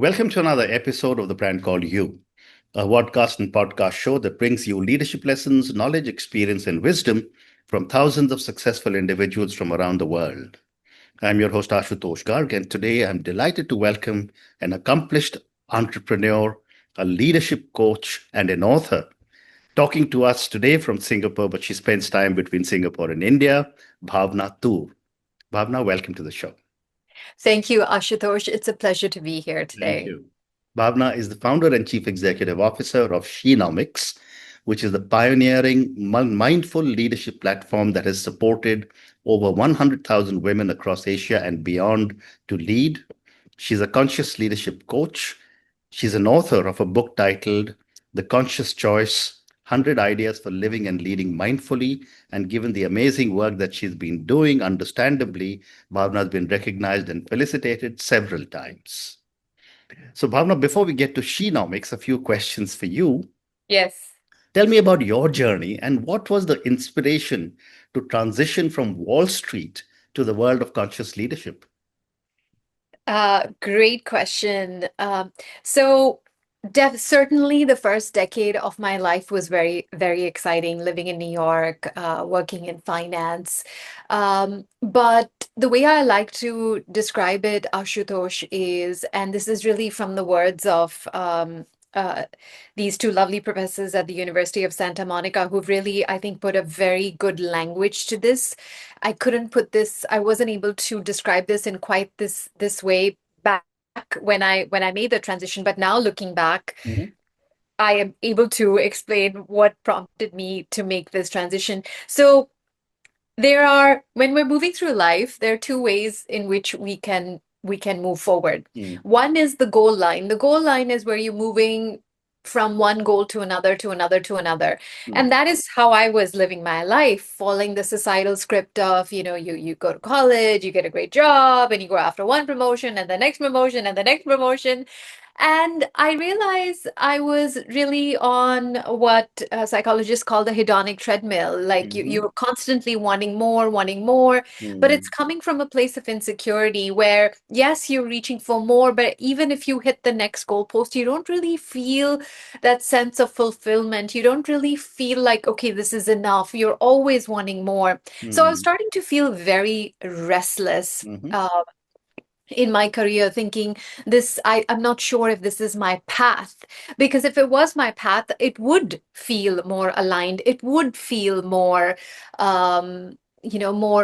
Welcome to another episode of The Brand Called You, a podcast and podcast show that brings you leadership lessons, knowledge, experience, and wisdom from thousands of successful individuals from around the world. I'm your host, Ashutosh Garg, and today I'm delighted to welcome an accomplished entrepreneur, a leadership coach, and an author talking to us today from Singapore, but she spends time between Singapore and India, Bhavna Toor. Bhavna, welcome to the show. Thank you, Ashutosh. It's a pleasure to be here Thank today. you. Bhavna is the founder and chief executive officer of Shenomics, which is the pioneering mindful leadership platform that has supported over 100,000 women across Asia and beyond to lead. She's a conscious leadership coach. She's an author of a book titled The Conscious Choice: 100 Ideas for Living and Leading Mindfully. And given the amazing work that she's been doing, understandably, Bhavna has been recognized and felicitated several times. So, Bhavna, before we get to Shenomics, a few questions for you. Yes. Tell me about your journey and what was the inspiration to transition from Wall Street to the world of conscious leadership? Great question. So certainly the first decade of my life was very, very exciting, living in New York, working in finance. But the way I like to describe it, Ashutosh, is, and this is really from the words of uh, these two lovely professors at the University of Santa Monica, who've really, I think, put a very good language to this. I wasn't able to describe this in quite this way back when I made the transition, but now looking back, Mhm. I am able to explain what prompted me to make this transition. So when we're moving through life, there are two ways in which we can move forward. Mm, One is the goal line. The goal line is where you're moving from one goal to another, to another, to another. And mm, that is how I was living my life, following the societal script of, you go to college, you get a great job, and you go after one promotion and the next promotion and the next promotion. And I realized I was really on what psychologists call the hedonic treadmill. Like mhm, you're constantly wanting more, but it's mm, coming from a place of insecurity where, yes, you're reaching for more, but even if you hit the next goalpost, you don't really feel that sense of fulfillment. You don't really feel like, okay, this is enough. You're always wanting more. So I was mm, starting to feel very restless. mhm, In my career thinking I'm not sure if this is my path, because if it was my path it would feel more aligned, it would feel more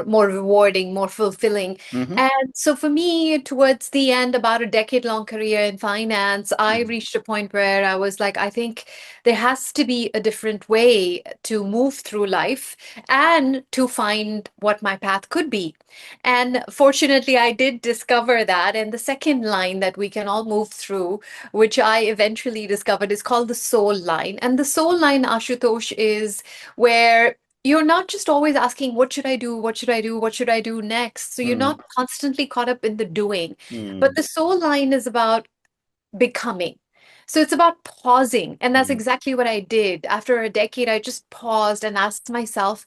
more rewarding, more fulfilling. mhm, And so for me, towards the end, about a decade long career in finance, I mhm, reached a point where I was like, I think there has to be a different way to move through life and to find what my path could be. And fortunately, I did discover that. And the second line that we can all move through, which I eventually discovered, is called the soul line. And the soul line, Ashutosh, is where you're not just always asking, what should I do? What should I do? What should I do next? So you're mm, not constantly caught up in the doing. But mm, the soul line is about becoming. So it's about pausing. And that's mm, exactly what I did. After a decade, I just paused and asked myself,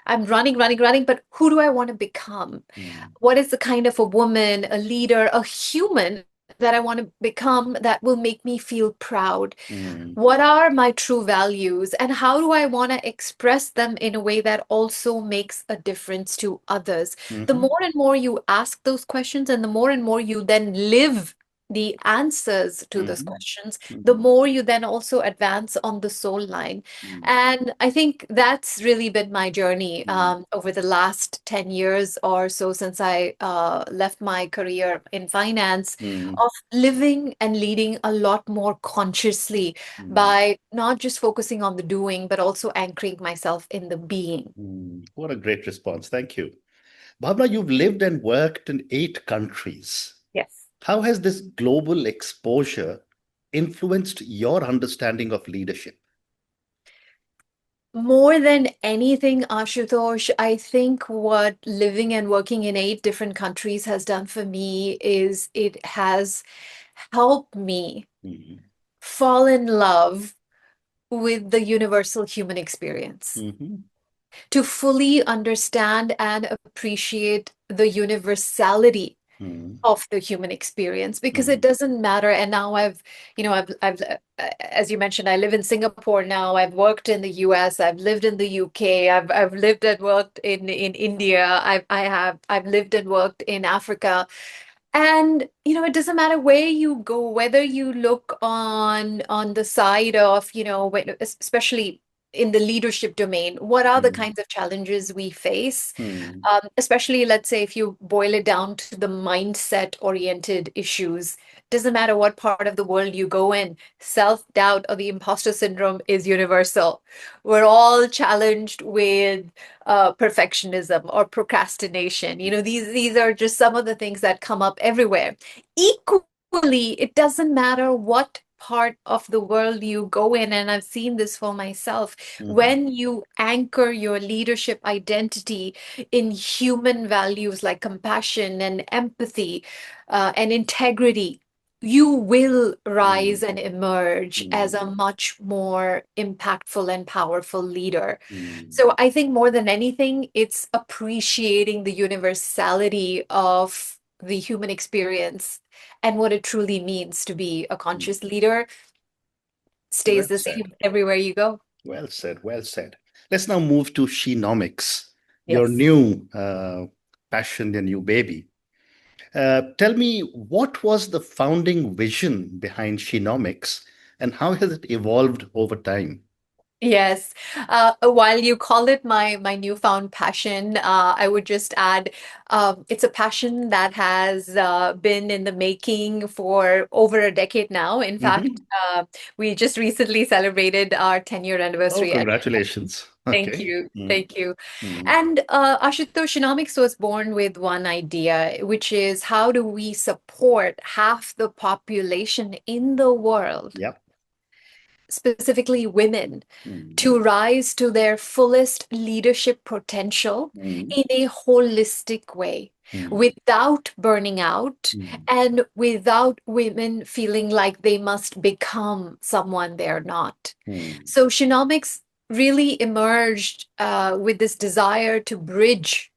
I'm running, running, running, but who do I want to become? mm, What is the kind of a woman, a leader, a human that I want to become that will make me feel proud? mm, What are my true values, and how do I want to express them in a way that also makes a difference to others? The mhm, more and more you ask those questions, and the more and more you then live the answers to those mhm, questions, the mhm, more you then also advance on the soul line. mm, And I think that's really been my journey mm, over the last 10 years or so, since I left my career in finance, mm, of living and leading a lot more consciously mm, by not just focusing on the doing, but also anchoring myself in the being. mm. What a great response. Thank you. Bhavna, you've lived and worked in 8 countries. Yes. How has this global exposure influenced your understanding of leadership? More than anything, Ashutosh, I think what living and working in 8 different countries has done for me is it has helped me Mhm, fall in love with the universal human experience, mhm, to fully understand and appreciate the universality mm, of the human experience, because it mm, doesn't matter. And now as you mentioned, I live in Singapore now. I've worked in the US. I've lived in the UK. I've lived and worked in India. I've lived and worked in Africa. And it doesn't matter where you go, whether you look on the side of, especially in the leadership domain, what are the mm, kinds of challenges we face? mm, Especially, let's say, if you boil it down to the mindset-oriented issues, doesn't matter what part of the world you go in, self-doubt or the imposter syndrome is universal. We're all challenged with perfectionism or procrastination. These are just some of the things that come up everywhere. Equally, it doesn't matter what part of the world you go in, and I've seen this for myself. mhm, When you anchor your leadership identity in human values like compassion and empathy and integrity, you will rise mm, and emerge as mm, a much more impactful and powerful leader. mm. So I think more than anything, it's appreciating the universality of the human experience and what it truly means to be a Mm. conscious leader Well stays the said. same everywhere you go. Well said. Well said. Let's now move to Shenomics, your Yes. new passion, your new baby. Tell me, what was the founding vision behind Shenomics and how has it evolved over time? Yes. While you call it my newfound passion, I would just add it's a passion that has been in the making for over a decade now. In fact, Hmm. we just recently celebrated our 10-year Oh, anniversary. congratulations. Thank Okay. you. Mm, Thank you. mm, And Ashutosh Genomics was born with one idea, which is how do we support half the population in the world, yep. specifically women, Mm, to rise to their fullest leadership potential mm, in a holistic way, mm, without burning out mm, and without women feeling like they must become someone they're not. mm, So, Shenomics really emerged with this desire to bridge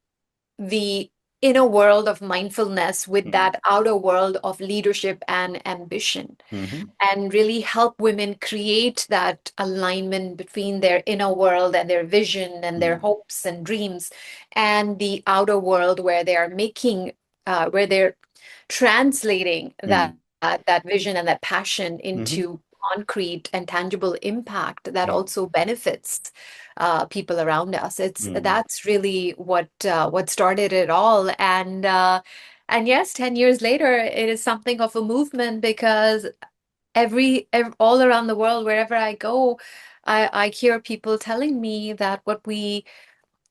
the inner world of mindfulness with mm, that outer world of leadership and ambition, mhm, and really help women create that alignment between their inner world and their vision and their mm, hopes and dreams and the outer world where they are making where they're translating that mm, that vision and that passion mhm, into concrete and tangible impact that mm, also benefits people around us. It's mm, That's really what started it all. And yes, 10 years later, it is something of a movement because all around the world, wherever I go, I hear people telling me that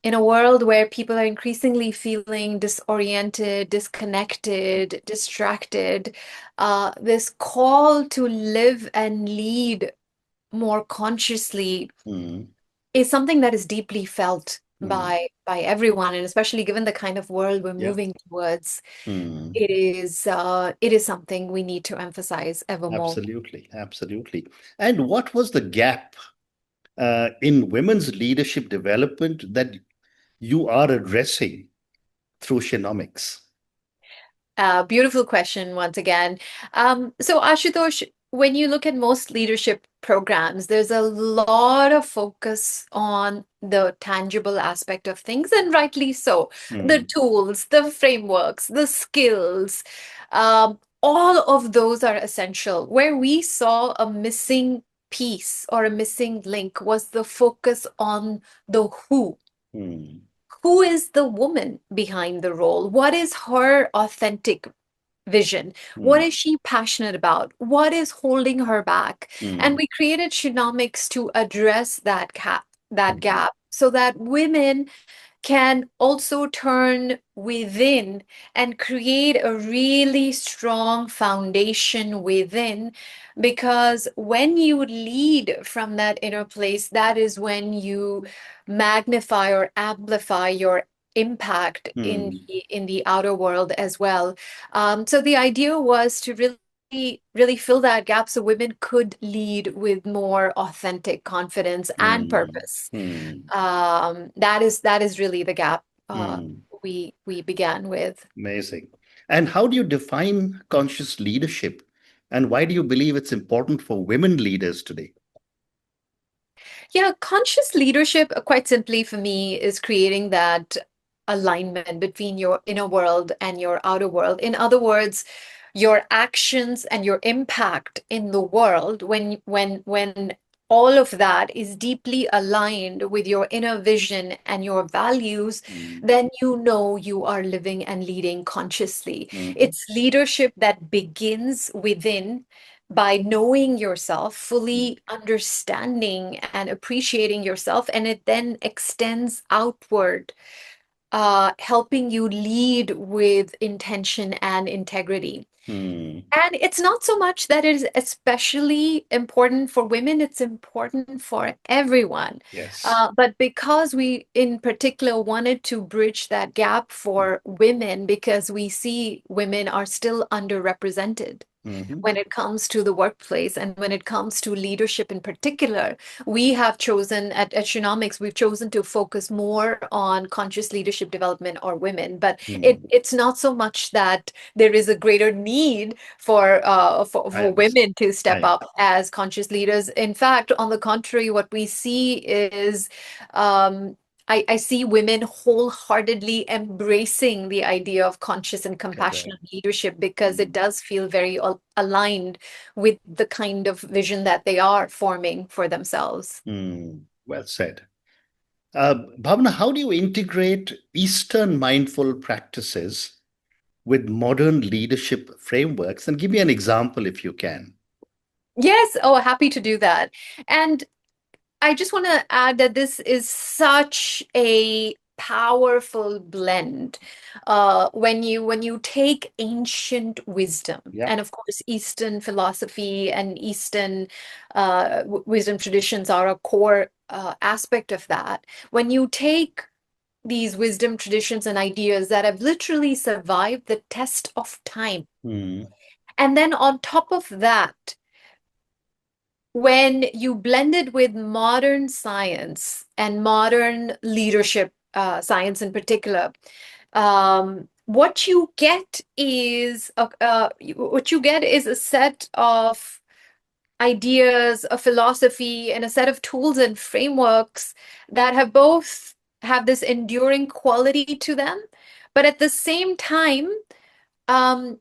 in a world where people are increasingly feeling disoriented, disconnected, distracted, this call to live and lead more consciously mm, is something that is deeply felt mm. by everyone, and especially given the kind of world we're Yeah. moving towards, Mm. it is something we need to emphasize ever more. Absolutely. Absolutely. And what was the gap in women's leadership development that you are addressing through Shenomics? Beautiful question once again. So Ashutosh, when you look at most leadership programs, there's a lot of focus on the tangible aspect of things, and rightly so. The Mm, tools, the frameworks, the skills, all of those are essential. Where we saw a missing piece or a missing link was the focus on the who. mm, Who is the woman behind the role? What is her authentic vision? What mm, is she passionate about? What is holding her back? And mm, we created Shenomics to address that mm, gap so that women can also turn within and create a really strong foundation within. Because when you lead from that inner place, that is when you magnify or amplify your impact in mm, the outer world as well. So the idea was to really fill that gap so women could lead with more authentic confidence and mm, purpose. mm, That is really the gap mm. we began with. Amazing. And how do you define conscious leadership? And why do you believe it's important for women leaders today? Yeah, conscious leadership, quite simply for me, is creating that alignment between your inner world and your outer world. In other words, your actions and your impact in the world, when all of that is deeply aligned with your inner vision and your values, Mm, then you know you are living and leading consciously. mhm, It's leadership that begins within by knowing yourself, mm, fully understanding and appreciating yourself, and it then extends outward, helping you lead with intention and integrity. mm. And it's not so much that it is especially important for women, it's important for everyone. Yes. But because we, in particular, wanted to bridge that gap for women, because we see women are still underrepresented Mhm, when it comes to the workplace and when it comes to leadership in particular, we have chosen at Shenomics, we've chosen to focus more on conscious leadership development or women. But mm. it's not so much that there is a greater need for I for understand. women to step I up as conscious leaders. In fact, on the contrary, what we see is um, I see women wholeheartedly embracing the idea of conscious and correct. compassionate leadership because it Mm, does feel very aligned with the kind of vision that they are forming for themselves. well said. Bhavna, how do you integrate Eastern mindful practices with modern leadership frameworks? And give me an example if you can. Yes, oh, happy to do that. And I just want to add that this is such a powerful blend. When you take ancient wisdom Yeah. and of course Eastern philosophy and Eastern wisdom traditions are a core aspect of that. When you take these wisdom traditions and ideas that have literally survived the test of time, Mm, and then on top of that, when you blend it with modern science and modern leadership science in particular, what you get is a set of ideas, a philosophy, and a set of tools and frameworks that have both have this enduring quality to them, but at the same time, um,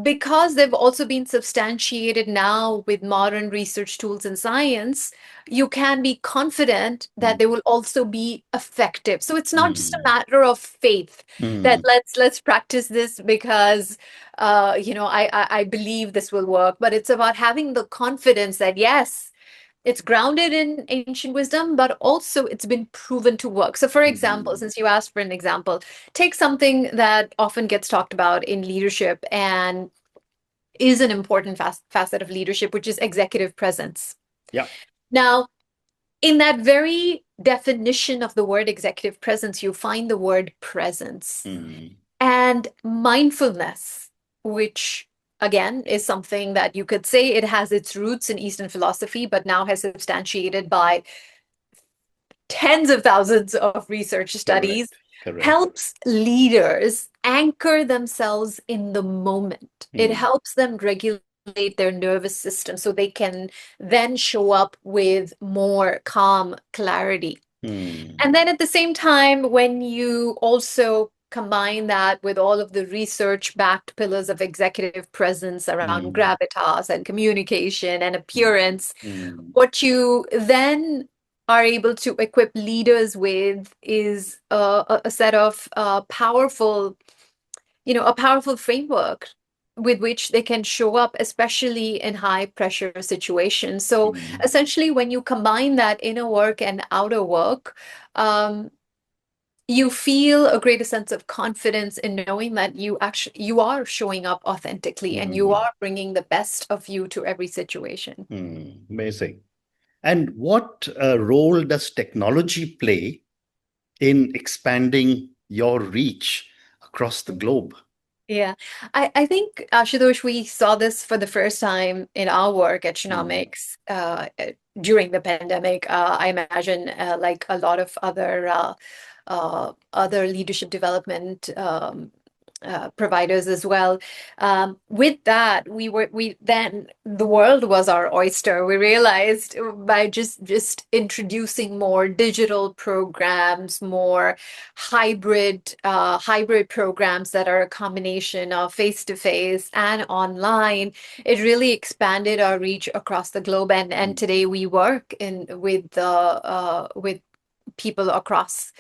because they've also been substantiated now with modern research tools and science, you can be confident that mm, they will also be effective. So it's not just a mm, matter of faith that mm, let's practice this because I believe this will work, but it's about having the confidence that yes, it's grounded in ancient wisdom, but also it's been proven to work. So, for example, mm, since you asked for an example, take something that often gets talked about in leadership and is an important facet of leadership, which is executive presence. yeah. Now, in that very definition of the word executive presence, you find the word presence Mm, and mindfulness, which again is something that you could say it has its roots in Eastern philosophy, but now has substantiated by tens of thousands of research studies, correct. Correct. helps leaders anchor themselves in the moment. It Mm, helps them regulate their nervous system so they can then show up with more calm clarity. mm, And then at the same time, when you also combine that with all of the research-backed pillars of executive presence around mm, gravitas and communication and mm, appearance, mm, what you then are able to equip leaders with is a set of a powerful framework with which they can show up, especially in high pressure situations. So mm, essentially, when you combine that inner work and outer work, um, you feel a greater sense of confidence in knowing that you are showing up authentically and you mm, are bringing the best of you to every situation. amazing. And what role does technology play in expanding your reach across the globe? Yeah, I think, Ashutosh, we saw this for the first time in our work at Mm, Shenomics during the pandemic. I imagine, like a lot of other leadership development providers as well. With that, we then the world was our oyster. We realized by just introducing more digital programs, more hybrid programs that are a combination of face to face and online, it really expanded our reach across the globe. And today we work in with people across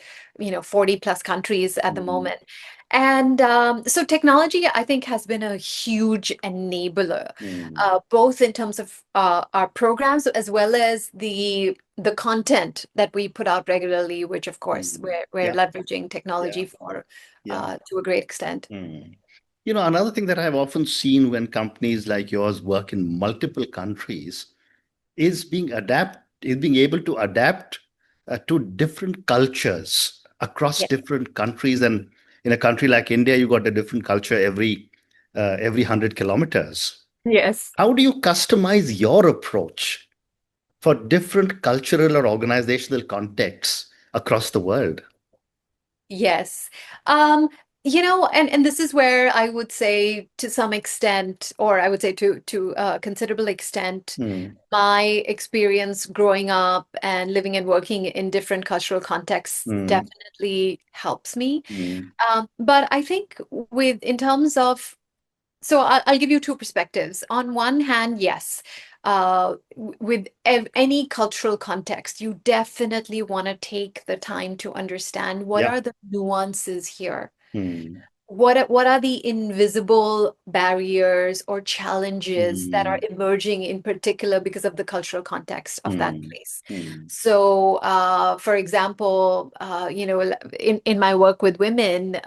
40 plus countries at the Mm, moment. And so technology, I think, has been a huge enabler, mm, both in terms of our programs as well as the content that we put out regularly, which of course mm. we're Yeah, leveraging yeah, technology for yeah. to a great extent. Mm. Another thing that I've often seen when companies like yours work in multiple countries is being able to adapt to different cultures across Yeah. different countries. And in a country like India, you got a different culture every 100 kilometers. Yes. How do you customize your approach for different cultural or organizational contexts across the world? Yes. Um, and this is where I would say to some extent, or I would say to a considerable extent, Hmm. my experience growing up and living and working in different cultural contexts Hmm. definitely helps me. Hmm. But I think in terms of, so I'll give you two perspectives. On one hand, yes, with any cultural context, you definitely want to take the time to understand what Yeah. are the nuances here. Hmm. What are the invisible barriers or challenges that are Hmm. emerging in particular because of the cultural context of that Hmm. place? Hmm. So, for example, in my work with women,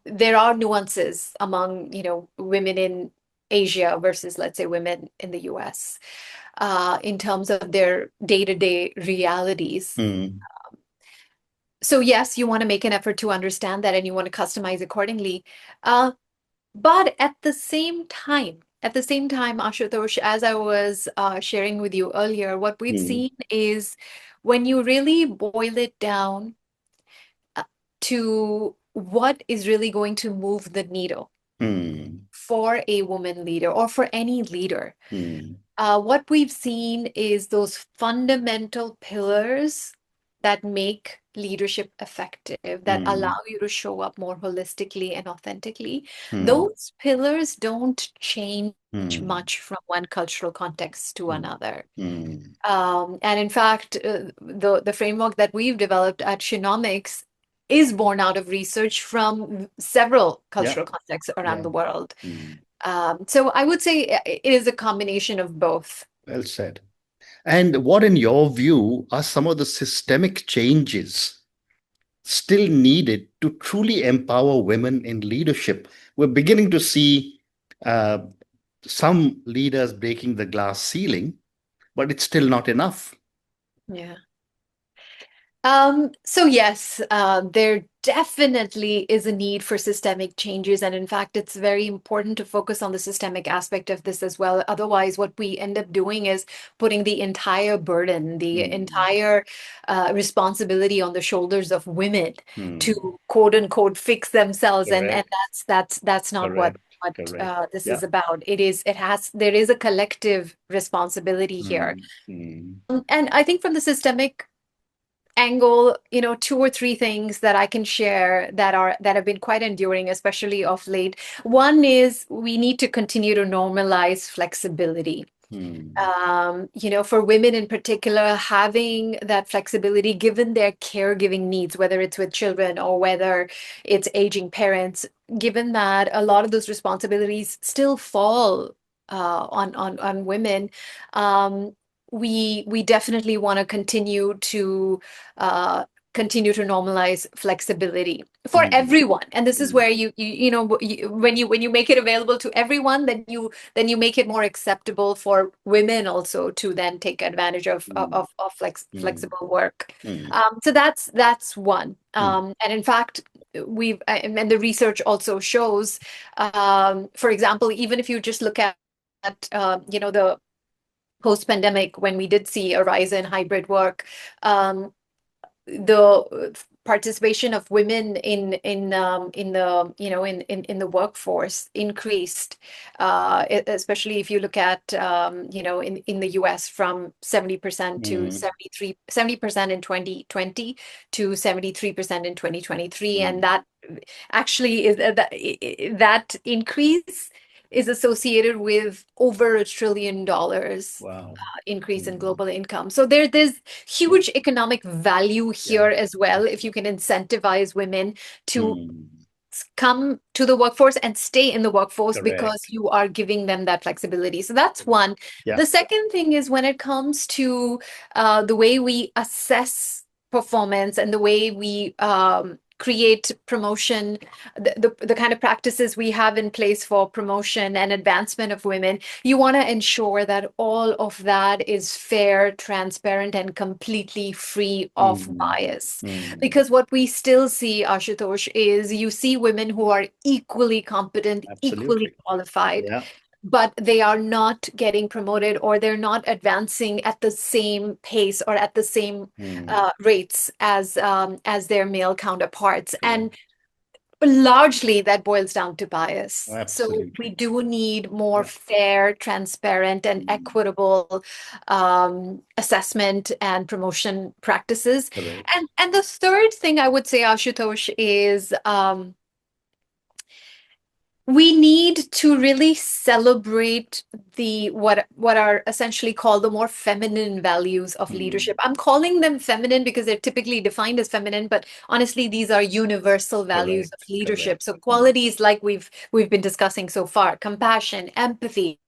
there are nuances among, women in Asia versus, let's say, women in the US, in terms of their day-to-day realities. Hmm. So yes, you want to make an effort to understand that and you want to customize accordingly. Uh, but at the same time, Ashutosh, as I was sharing with you earlier, what we've Hmm. seen is when you really boil it down uh, to what is really going to move the needle Hmm. for a woman leader or for any leader. Hmm. What we've seen is those fundamental pillars that make leadership effective, that allow Hmm. you to show up more holistically and authentically. Hmm. Those pillars don't change Hmm. much from one cultural context to Hmm. another. Hmm. And in fact, the framework that we've developed at Shenomics is born out of research from several Yeah. cultural contexts around Yeah. the world. Hmm. So I would say it is a combination of both. Well said. And what, in your view, are some of the systemic changes still needed to truly empower women in leadership? We're beginning to see uh, some leaders breaking the glass ceiling, but it's still not enough. Yeah. So yes, there definitely is a need for systemic changes. And in fact, it's very important to focus on the systemic aspect of this as well. Otherwise, what we end up doing is putting the entire burden, the Hmm. entire responsibility on the shoulders of women Hmm. to quote unquote fix themselves. And Correct. that's not what Correct. Correct. this Yeah. is about. There is a collective responsibility here. Hmm. Hmm. And I think from the systemic angle, two or three things that I can share that have been quite enduring, especially of late. One is we need to continue to normalize flexibility. Hmm. For women in particular, having that flexibility given their caregiving needs, whether it's with children or whether it's aging parents, given that a lot of those responsibilities still fall on women, um, we definitely want to uh, continue to normalize flexibility for Hmm. everyone. And this is Hmm. where when you make it available to everyone, then you make it more acceptable for women also to then take advantage of Hmm. of, of Hmm. flexible work. Hmm. So that's one. Hmm. And in fact, and the research also shows, for example, even if you just look at the post-pandemic when we did see a rise in hybrid work. the participation of women in the in the workforce increased, especially if you look at in the US from 70% to Mm, 70% in 2020 to 73% in 2023, and mm. that actually is that increase is associated with over $1 trillion Wow. increase in Mm. global income. So there's huge economic value Yeah. here as well if you can incentivize women to Mm. come to the workforce and stay in the workforce because Correct. you are giving them that flexibility. So that's one. Yeah. The second thing is when it comes to the way we assess performance and the way we create promotion, the kind of practices we have in place for promotion and advancement of women, you want to ensure that all of that is fair, transparent, and completely free of Mm. bias. Mm. Because what we still see, Ashutosh, is you see women who are equally competent, equally Absolutely. qualified, Yeah. but they are not getting promoted or they're not advancing at the same pace or at the same Mm. rates as their male counterparts. And Correct. largely that boils down to bias. So we Absolutely. do need more Yeah. fair, transparent, and Mm. equitable assessment and promotion practices. Correct. And the third thing I would say, Ashutosh, is we need to really celebrate the what are essentially called the more feminine values of Mm. leadership. I'm calling them feminine because they're typically defined as feminine, but honestly these are universal values of Correct. leadership. Correct. So Mm. qualities like we've been discussing so far: compassion, empathy,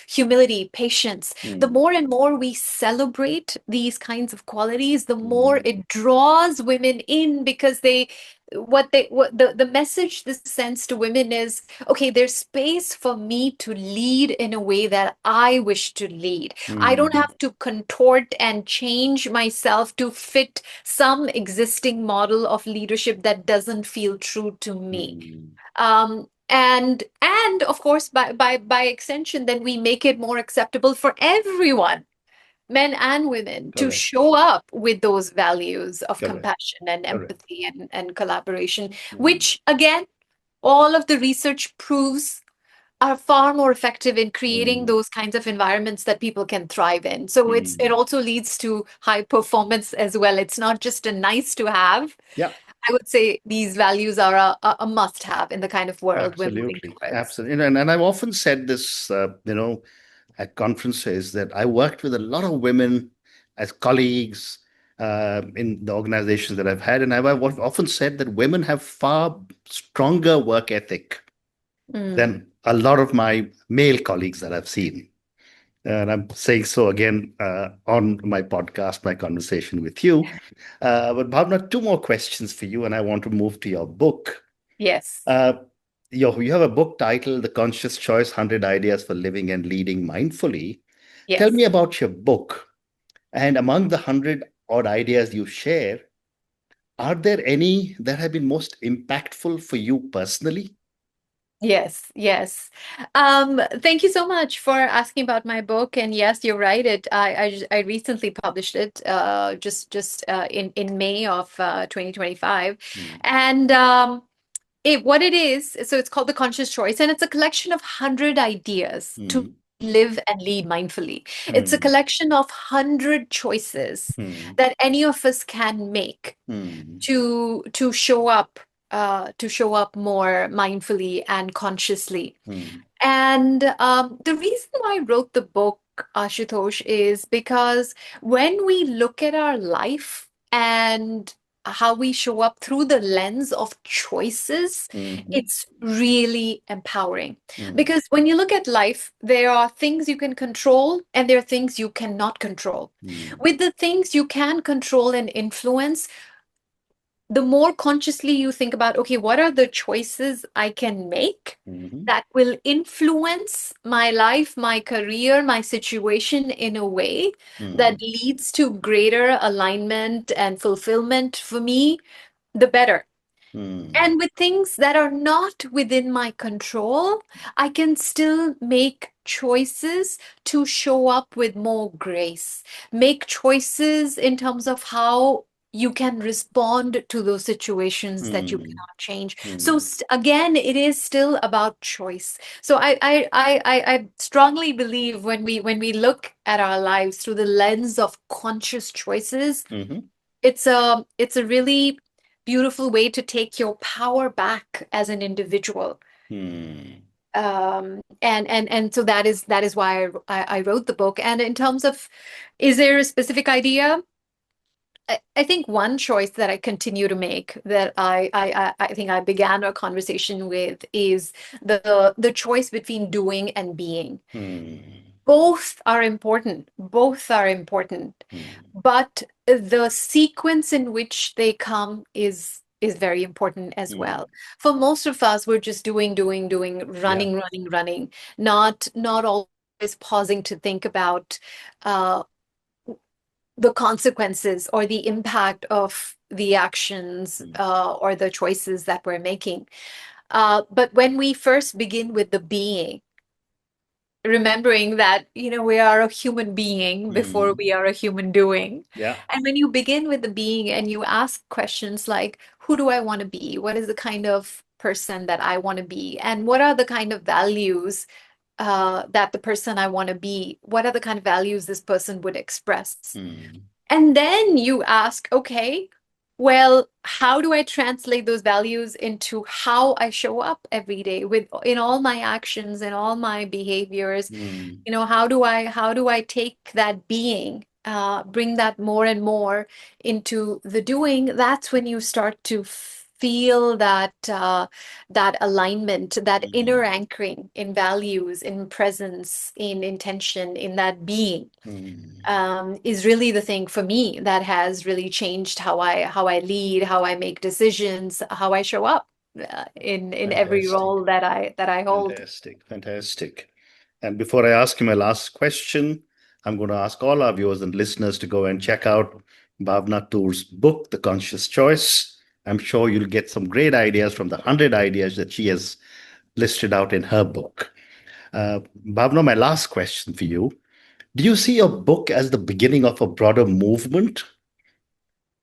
humility, patience. The Mm. more and more we celebrate these kinds of qualities, the more Mm. it draws women in because what the message this sends to women is, okay, there's space for me to lead in a way that I wish to lead. I don't Mm. have to contort and change myself to fit some existing model of leadership that doesn't feel true to me. Mm. And of course, by extension, then we make it more acceptable for everyone, men and women, to Correct. show up with those values of Correct. compassion and Correct. empathy and collaboration, Mm. which again, all of the research proves are far more effective in creating Mm. those kinds of environments that people can thrive in. So it Mm. also leads to high performance as well. It's not just a nice to have. Yeah. I would say these values are a must have in the kind of world we're moving Absolutely. towards. Absolutely. And I've often said this, at conferences that I worked with a lot of women as colleagues in the organizations that I've had. And I've often said that women have far stronger work ethic Mm, than a lot of my male colleagues that I've seen. And I'm saying so again on my podcast, my conversation with you. But Bhavna, two more questions for you, and I want to move to your book. yes, Uh, you have a book titled The Conscious Choice 100 Ideas for Living and Leading Mindfully. Tell me yes. about your book. And among the 100 odd ideas you share, are there any that have been most impactful for you personally? Yes, yes. Thank you so much for asking about my book. And yes, you're right. I recently published it just in May of 2025. Mm, And what it is, so it's called The Conscious Choice, and it's a collection of 100 ideas to mm, live and lead mindfully. It's a mm, collection of 100 choices mm, that any of us can make mm, to show up more mindfully and consciously. mm, And the reason why I wrote the book, Ashutosh, is because when we look at our life and how we show up through the lens of choices, mm, it's really empowering. mm, Because when you look at life, there are things you can control and there are things you cannot control. mm, With the things you can control and influence, the more consciously you think about, okay, what are the choices I can make mm, that will influence my life, my career, my situation in a way that mm, leads to greater alignment and fulfillment for me, the better. mm, And with things that are not within my control, I can still make choices to show up with more grace, make choices in terms of how you can respond to those situations that you Hmm. cannot change. So Hmm. again, it is still about choice. So I strongly believe when we look at our lives through the lens of conscious choices, Hmm. it's a really beautiful way to take your power back as an individual. Hmm. And so that is why I wrote the book. And in terms of, is there a specific idea? I think one choice that I continue to make, that I think I began a conversation with, is the choice between doing and being. Hmm. Both are important. Both are important. Hmm. But the sequence in which they come is very important as Hmm. well. For most of us, we're just doing, Yeah. running, not always pausing to think about uh, the consequences or the impact of the actions, Hmm. or the choices that we're making. But when we first begin with the being, remembering that, we are a human being before Hmm. we are a human doing. Yeah. And when you begin with the being and you ask questions like, who do I want to be? What is the kind of person that I want to be? And what are the kind of values that the person I want to be, what are the kind of values this person would express? Hmm. And then you ask, okay, well, how do I translate those values into how I show up every day, with in all my actions and all my behaviors? Hmm. How do I take that being, bring that more and more into the doing? That's when you start to feel that alignment, that inner Hmm. anchoring in values, in presence, in intention, in that being, Hmm. is really the thing for me that has really changed how I lead, how I make decisions, how I show up in every Fantastic. role that I hold. Fantastic. Fantastic. And before I ask you my last question, I'm going to ask all our viewers and listeners to go and check out Bhavna Toor's book, The Conscious Choice. I'm sure you'll get some great ideas from the 100 ideas that she has listed out in her book. Bhavna, my last question for you. Do you see your book as the beginning of a broader movement?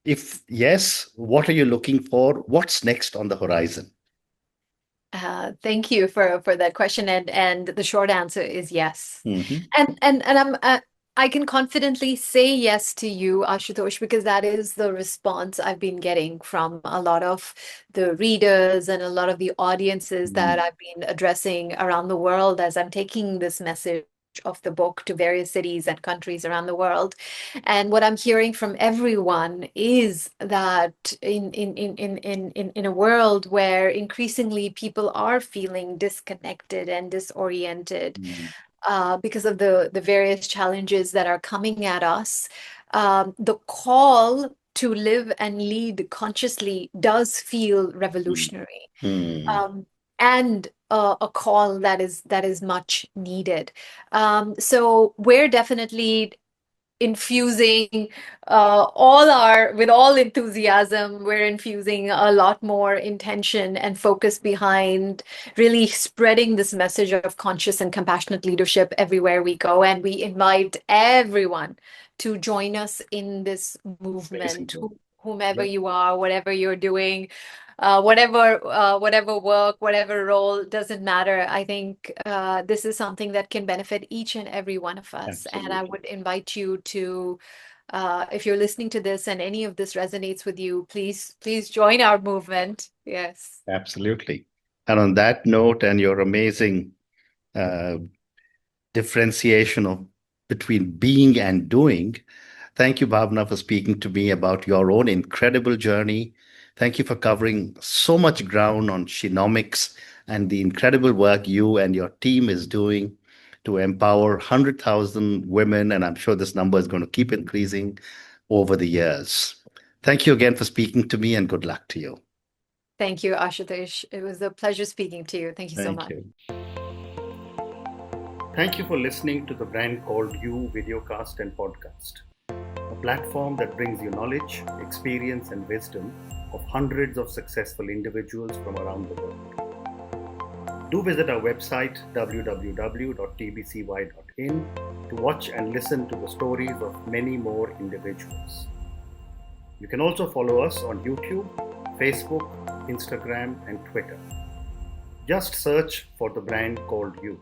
If yes, what are you looking for? What's next on the horizon? Thank you for that question, and the short answer is yes. Hmm. And I can confidently say yes to you, Ashutosh, because that is the response I've been getting from a lot of the readers and a lot of the audiences that I've been addressing around the world as I'm taking this message of the book to various cities and countries around the world. And what I'm hearing from everyone is that in a world where increasingly people are feeling disconnected and disoriented, Mm, because of the various challenges that are coming at us, the call to live and lead consciously does feel mm, revolutionary, mm, um, and a call that is much needed. So we're definitely infusing, all our with all enthusiasm, we're infusing a lot more intention and focus behind really spreading this message of conscious and compassionate leadership everywhere we go. And we invite everyone to join us in this movement, Basically. whomever Yeah, you are, whatever you're doing, whatever work, whatever role, doesn't matter. I think this is something that can benefit each and every one of us. And I absolutely. would invite you to, if you're listening to this and any of this resonates with you, please join our movement. Yes. Absolutely. And on that note, and your amazing uh, differentiation of between being and doing, thank you, Bhavna, for speaking to me about your own incredible journey. Thank you for covering so much ground on Shenomics and the incredible work you and your team is doing to empower 100,000 women. And I'm sure this number is going to keep increasing over the years. Thank you again for speaking to me, and good luck to you. Thank you, Ashutosh. It was a pleasure speaking to you. Thank you so Thank much. you. Thank you for listening to the brand called You Videocast and Podcast, a platform that brings you knowledge, experience, and wisdom of hundreds of successful individuals from around the world. Do visit our website www.tbcy.in to watch and listen to the stories of many more individuals. You can also follow us on YouTube, Facebook, Instagram, and Twitter. Just search for the brand called You.